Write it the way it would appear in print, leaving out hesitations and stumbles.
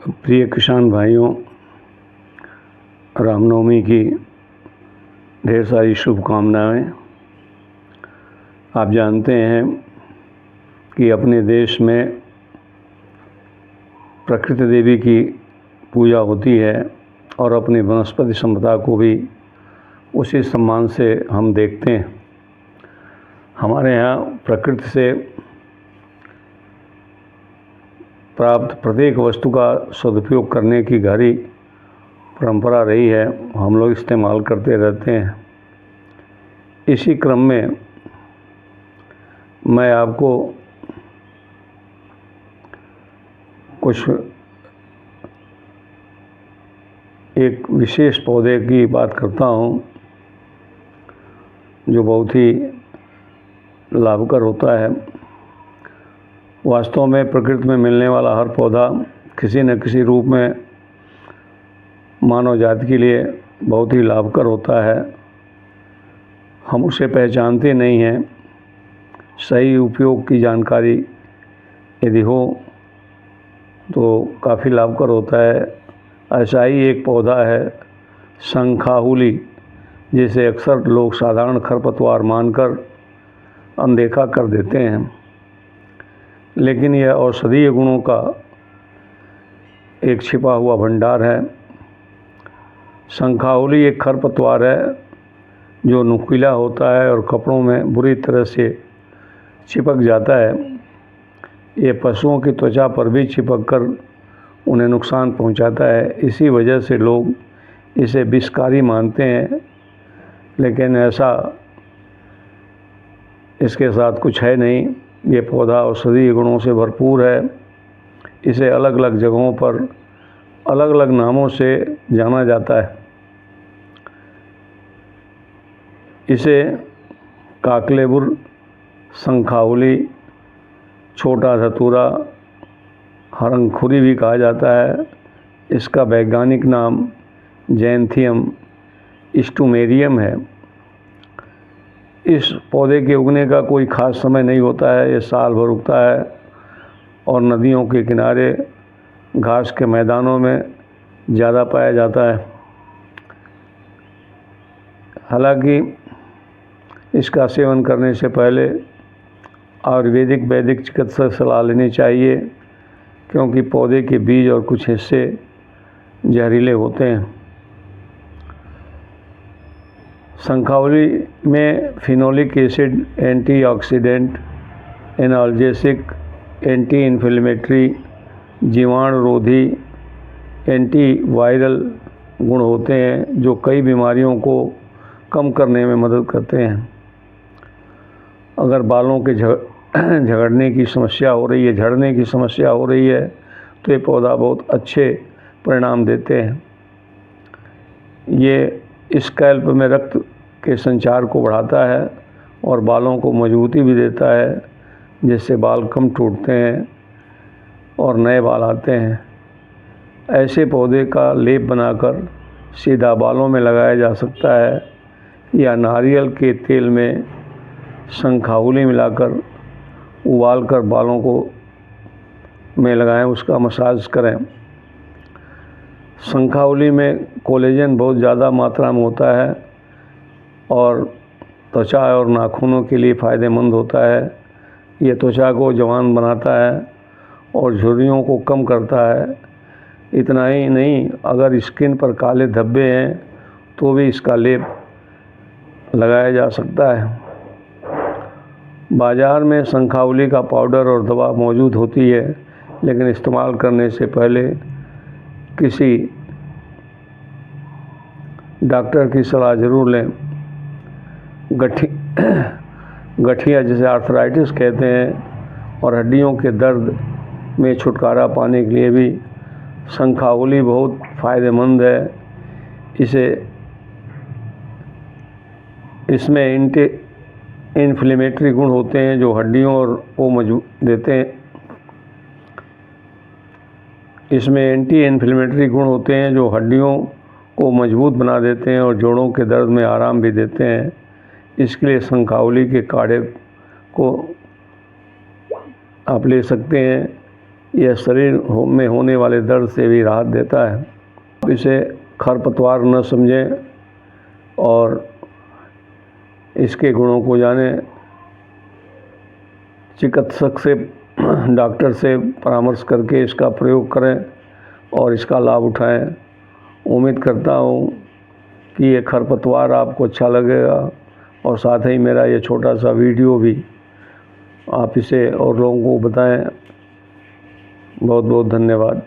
प्रिय किसान भाइयों, रामनवमी की ढेर सारी शुभकामनाएं। आप जानते हैं कि अपने देश में प्रकृति देवी की पूजा होती है और अपनी वनस्पति संपदा को भी उसी सम्मान से हम देखते हैं। हमारे यहाँ प्रकृति से प्राप्त प्रत्येक वस्तु का सदुपयोग करने की गहरी परंपरा रही है। हम लोग इस्तेमाल करते रहते हैं। इसी क्रम में मैं आपको कुछ एक विशेष पौधे की बात करता हूँ जो बहुत ही लाभकर होता है। वास्तव में प्रकृति में मिलने वाला हर पौधा किसी न किसी रूप में मानव जाति के लिए बहुत ही लाभकर होता है। हम उसे पहचानते नहीं हैं। सही उपयोग की जानकारी यदि हो तो काफ़ी लाभकर होता है। ऐसा ही एक पौधा है शंखाहुली, जिसे अक्सर लोग साधारण खरपतवार मानकर अनदेखा कर देते हैं, लेकिन यह औषधीय गुणों का एक छिपा हुआ भंडार है। शंखाहुली एक खरपतवार है जो नुकीला होता है और कपड़ों में बुरी तरह से चिपक जाता है। ये पशुओं की त्वचा पर भी चिपककर उन्हें नुकसान पहुंचाता है। इसी वजह से लोग इसे विषकारी मानते हैं, लेकिन ऐसा इसके साथ कुछ है नहीं। ये पौधा औषधीय गुणों से भरपूर है। इसे अलग अलग जगहों पर अलग अलग नामों से जाना जाता है। इसे काकलेबुर, शंखाहुली, छोटा धतूरा, हरंखुरी भी कहा जाता है। इसका वैज्ञानिक नाम जैंथियम स्टुमेरियम है। इस पौधे के उगने का कोई ख़ास समय नहीं होता है। ये साल भर उगता है और नदियों के किनारे घास के मैदानों में ज़्यादा पाया जाता है। हालांकि इसका सेवन करने से पहले आयुर्वेदिक वैदिक चिकित्सक सलाह लेनी चाहिए, क्योंकि पौधे के बीज और कुछ हिस्से जहरीले होते हैं। शंखाहुली में phenolic acid antioxidant, analgesic, anti inflammatory, जीवाणुरोधी, एंटीवायरल गुण होते हैं जो कई बीमारियों को कम करने में मदद करते हैं। अगर बालों के झड़ने की समस्या हो रही है तो ये पौधा बहुत अच्छे परिणाम देते हैं। ये स्कैल्प में रक्त के संचार को बढ़ाता है और बालों को मजबूती भी देता है, जिससे बाल कम टूटते हैं और नए बाल आते हैं। ऐसे पौधे का लेप बनाकर सीधा बालों में लगाया जा सकता है या नारियल के तेल में शंखाहुली मिलाकर उबालकर बालों को में लगाएं, उसका मसाज करें। शंखाहुली में कोलेजन बहुत ज़्यादा मात्रा में होता है और त्वचा और नाखूनों के लिए फ़ायदेमंद होता है। ये त्वचा को जवान बनाता है और झुर्रियों को कम करता है। इतना ही नहीं, अगर स्किन पर काले धब्बे हैं तो भी इसका लेप लगाया जा सकता है। बाज़ार में शंखाहुली का पाउडर और दवा मौजूद होती है, लेकिन इस्तेमाल करने से पहले किसी डॉक्टर की सलाह ज़रूर लें। गठिया जिसे आर्थराइटिस कहते हैं और हड्डियों के दर्द में छुटकारा पाने के लिए भी शंखाहुली बहुत फ़ायदेमंद है। इसमें एंटी इन्फ्लेमेटरी गुण होते हैं जो हड्डियों और को मजबूत देते हैं। इसमें एंटी इन्फ्लेमेटरी गुण होते हैं जो हड्डियों को मजबूत बना देते हैं और जोड़ों के दर्द में आराम भी देते हैं। इसके लिए शंखाहुली के काढ़े को आप ले सकते हैं यह शरीर में होने वाले दर्द से भी राहत देता है। आप इसे खरपतवार न समझें और इसके गुणों को जानें। चिकित्सक से, डॉक्टर से परामर्श करके इसका प्रयोग करें और इसका लाभ उठाएं। उम्मीद करता हूँ कि ये खरपतवार आपको अच्छा लगेगा और साथ ही मेरा ये छोटा सा वीडियो भी आप इसे और लोगों को बताएं। बहुत बहुत धन्यवाद।